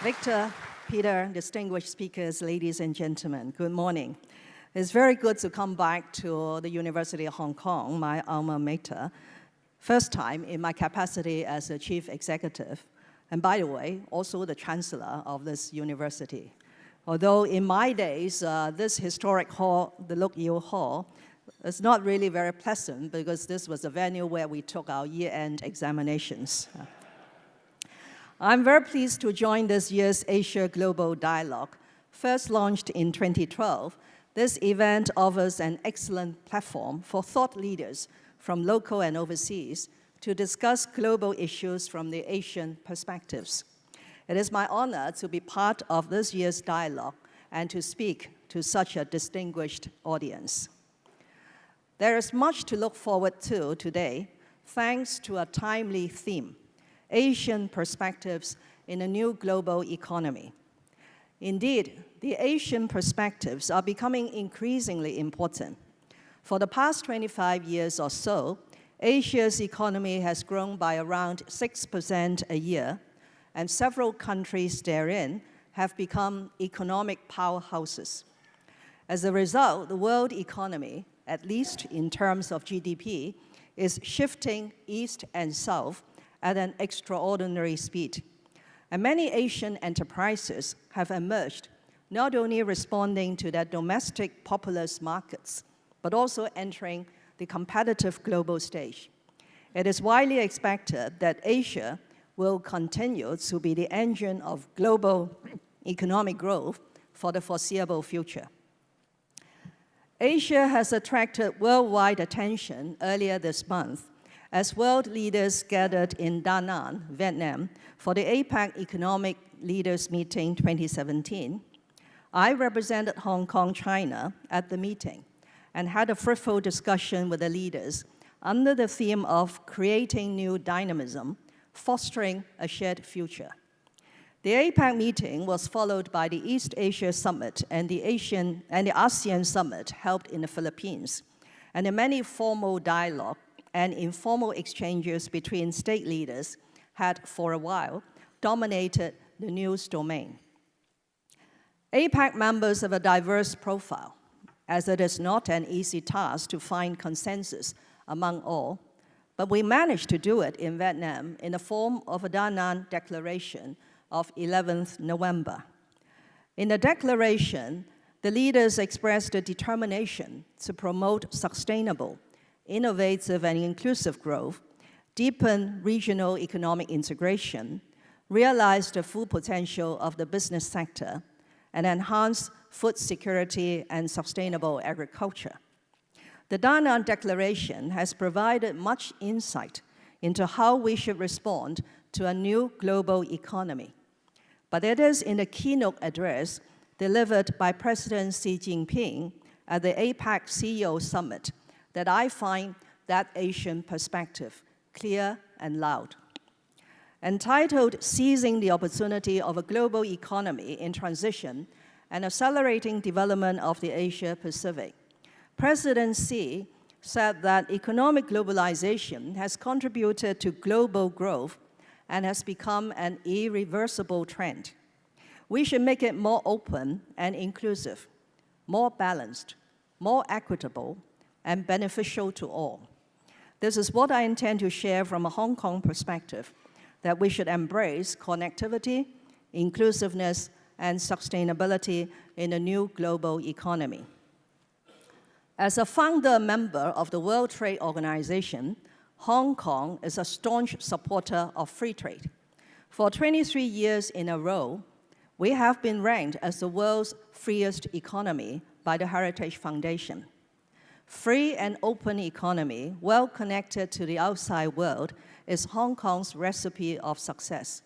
Victor, Peter, distinguished speakers, ladies and gentlemen, good morning. It's very good to come back to the University of Hong Kong, my alma mater, first time in my capacity as a chief executive, and by the way, also the chancellor of this university. Although in my days, this historic hall, the Luk Yiu Hall, is not really very pleasant because this was a venue where we took our year-end examinations. I'm very pleased to join this year's Asia Global Dialogue. First launched in 2012, this event offers an excellent platform for thought leaders from local and overseas to discuss global issues from the Asian perspectives. It is my honor to be part of this year's dialogue and to speak to such a distinguished audience. There is much to look forward to today, thanks to a timely theme: Asian perspectives in a new global economy. Indeed, the Asian perspectives are becoming increasingly important. For the past 25 years or so, Asia's economy has grown by around 6% a year, and several countries therein have become economic powerhouses. As a result, the world economy, at least in terms of GDP, is shifting east and south at an extraordinary speed. And many Asian enterprises have emerged, not only responding to their domestic populous markets, but also entering the competitive global stage. It is widely expected that Asia will continue to be the engine of global economic growth for the foreseeable future. Asia has attracted worldwide attention earlier this month as world leaders gathered in Da Nang, Vietnam, for the APEC Economic Leaders Meeting 2017. I represented Hong Kong, China at the meeting and had a fruitful discussion with the leaders under the theme of creating new dynamism, fostering a shared future. The APEC meeting was followed by the East Asia Summit and the ASEAN Summit held in the Philippines, and the many formal dialogue and informal exchanges between state leaders had, for a while, dominated the news domain. APEC members have a diverse profile, as it is not an easy task to find consensus among all, but we managed to do it in Vietnam in the form of a Da Nang Declaration of 11th November. In the declaration, the leaders expressed a determination to promote sustainable, innovative and inclusive growth, deepen regional economic integration, realize the full potential of the business sector, and enhance food security and sustainable agriculture. The Da Nang Declaration has provided much insight into how we should respond to a new global economy. But it is in the keynote address delivered by President Xi Jinping at the APEC CEO Summit that I find that Asian perspective clear and loud. Entitled "Seizing the Opportunity of a Global Economy in Transition and Accelerating Development of the Asia-Pacific," President Xi said that economic globalization has contributed to global growth and has become an irreversible trend. We should make it more open and inclusive, more balanced, more equitable, and beneficial to all. This is what I intend to share from a Hong Kong perspective, that we should embrace connectivity, inclusiveness, and sustainability in a new global economy. As a founder member of the World Trade Organization, Hong Kong is a staunch supporter of free trade. For 23 years in a row, we have been ranked as the world's freest economy by the Heritage Foundation. Free and open economy, well connected to the outside world, is Hong Kong's recipe of success.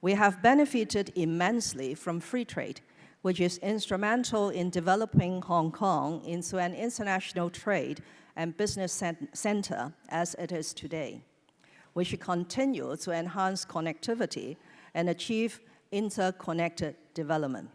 We have benefited immensely from free trade, which is instrumental in developing Hong Kong into an international trade and business center as it is today. We should continue to enhance connectivity and achieve interconnected development.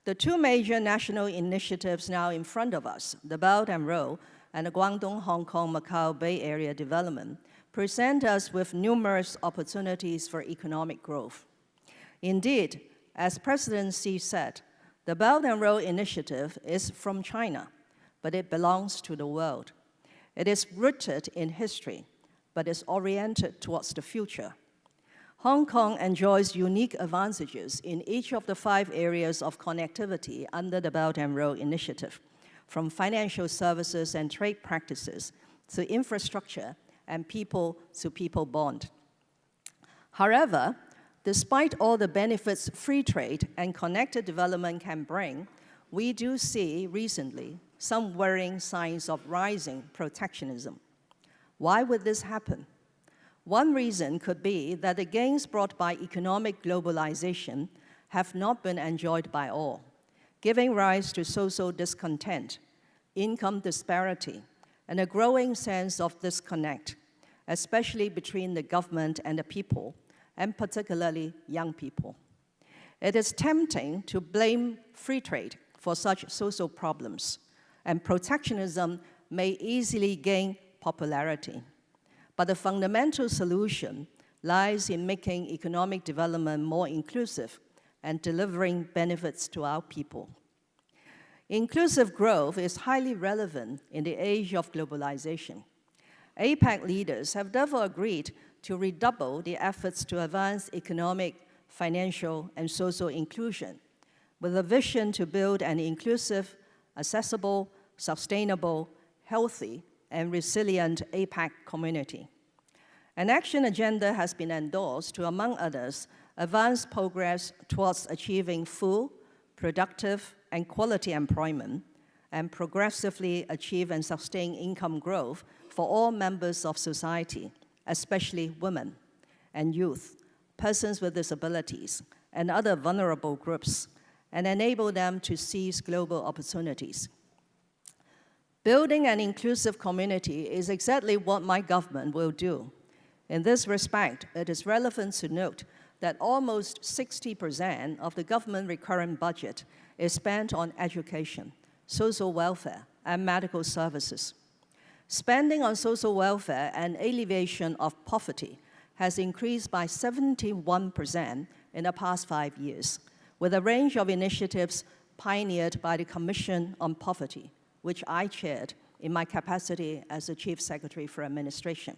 The two major national initiatives now in front of us, the Belt and Road and the Guangdong, Hong Kong, Macau Bay Area development, present us with numerous opportunities for economic growth. Indeed, as President Xi said, the Belt and Road Initiative is from China, but it belongs to the world. It is rooted in history, but is oriented towards the future. Hong Kong enjoys unique advantages in each of the 5 areas of connectivity under the Belt and Road Initiative, from financial services and trade practices to infrastructure and people-to-people bond. However, despite all the benefits free trade and connected development can bring, we do see recently some worrying signs of rising protectionism. Why would this happen? One reason could be that the gains brought by economic globalization have not been enjoyed by all, giving rise to social discontent, income disparity, and a growing sense of disconnect, especially between the government and the people, and particularly young people. It is tempting to blame free trade for such social problems, and protectionism may easily gain popularity. But the fundamental solution lies in making economic development more inclusive and delivering benefits to our people. Inclusive growth is highly relevant in the age of globalization. APEC leaders have therefore agreed to redouble the efforts to advance economic, financial, and social inclusion, with a vision to build an inclusive, accessible, sustainable, healthy, and resilient APEC community. An action agenda has been endorsed to, among others, advance progress towards achieving full, productive, and quality employment, and progressively achieve and sustain income growth for all members of society, especially women and youth, persons with disabilities, and other vulnerable groups, and enable them to seize global opportunities. Building an inclusive community is exactly what my government will do. In this respect, it is relevant to note that almost 60% of the government recurrent budget is spent on education, social welfare, and medical services. Spending on social welfare and alleviation of poverty has increased by 71% in the past 5 years, with a range of initiatives pioneered by the Commission on Poverty, which I chaired in my capacity as the Chief Secretary for Administration.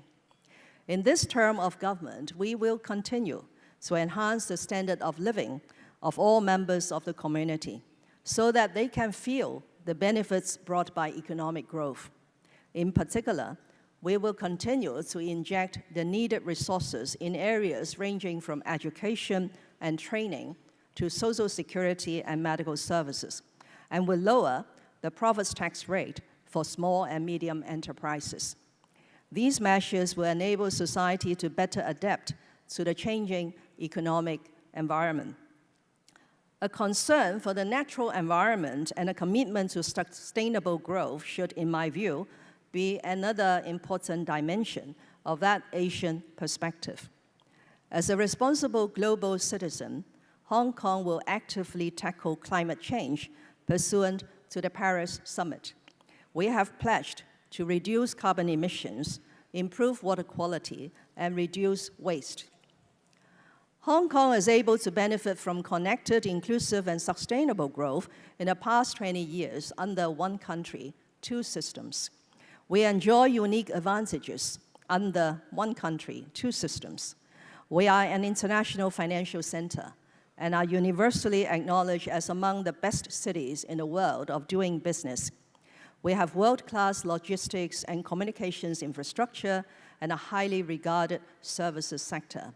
In this term of government, we will continue to enhance the standard of living of all members of the community so that they can feel the benefits brought by economic growth. In particular, we will continue to inject the needed resources in areas ranging from education and training to social security and medical services, and will lower the profits tax rate for small and medium enterprises. These measures will enable society to better adapt to the changing economic environment. A concern for the natural environment and a commitment to sustainable growth should, in my view, be another important dimension of that Asian perspective. As a responsible global citizen, Hong Kong will actively tackle climate change pursuant to the Paris Summit. We have pledged to reduce carbon emissions, improve water quality, and reduce waste. Hong Kong is able to benefit from connected, inclusive, and sustainable growth in the past 20 years under one country, two systems. We enjoy unique advantages under one country, two systems. We are an international financial center and are universally acknowledged as among the best cities in the world of doing business. We have world-class logistics and communications infrastructure and a highly regarded services sector.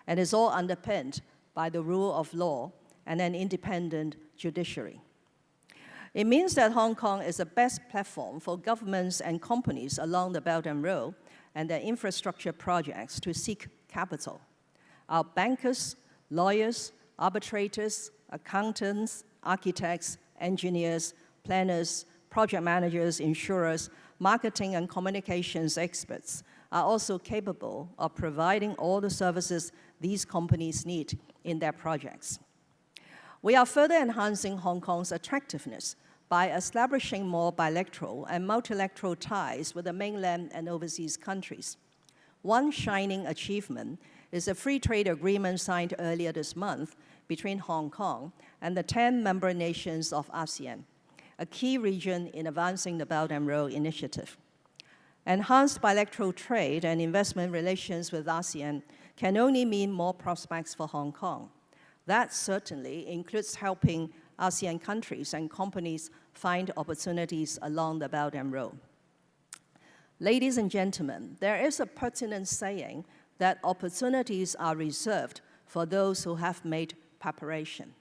And is all underpinned by the rule of law and an independent judiciary. It means that Hong Kong is the best platform for governments and companies along the Belt and Road and their infrastructure projects to seek capital. Our bankers, lawyers, arbitrators, accountants, architects, engineers, planners, project managers, insurers, marketing and communications experts are also capable of providing all the services these companies need in their projects. We are further enhancing Hong Kong's attractiveness by establishing more bilateral and multilateral ties with the mainland and overseas countries. One shining achievement is a free trade agreement signed earlier this month between Hong Kong and the 10 member nations of ASEAN, a key region in advancing the Belt and Road Initiative. Enhanced bilateral trade and investment relations with ASEAN can only mean more prospects for Hong Kong. That certainly includes helping ASEAN countries and companies find opportunities along the Belt and Road. Ladies and gentlemen, there is a pertinent saying that opportunities are reserved for those who have made preparation.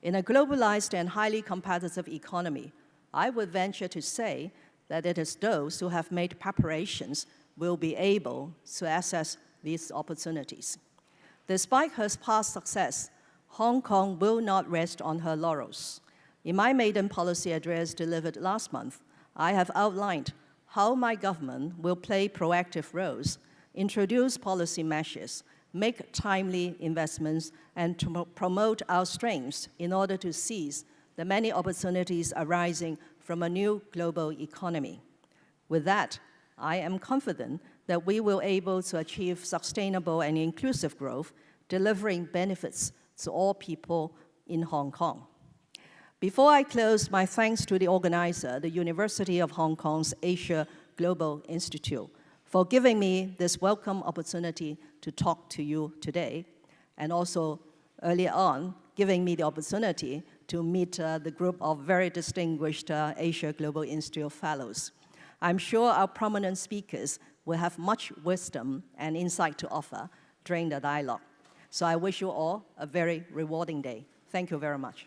In a globalized and highly competitive economy, I would venture to say that it is those who have made preparations will be able to access these opportunities. Despite her past success, Hong Kong will not rest on her laurels. In my maiden policy address delivered last month, I have outlined how my government will play proactive roles, introduce policy measures, make timely investments, and to promote our strengths in order to seize the many opportunities arising from a new global economy. With that, I am confident that we will be able to achieve sustainable and inclusive growth, delivering benefits to all people in Hong Kong. Before I close, my thanks to the organizer, the University of Hong Kong's Asia Global Institute, for giving me this welcome opportunity to talk to you today, and also earlier on, giving me the opportunity to meet the group of very distinguished Asia Global Institute fellows. I'm sure our prominent speakers will have much wisdom and insight to offer during the dialogue. So I wish you all a very rewarding day. Thank you very much.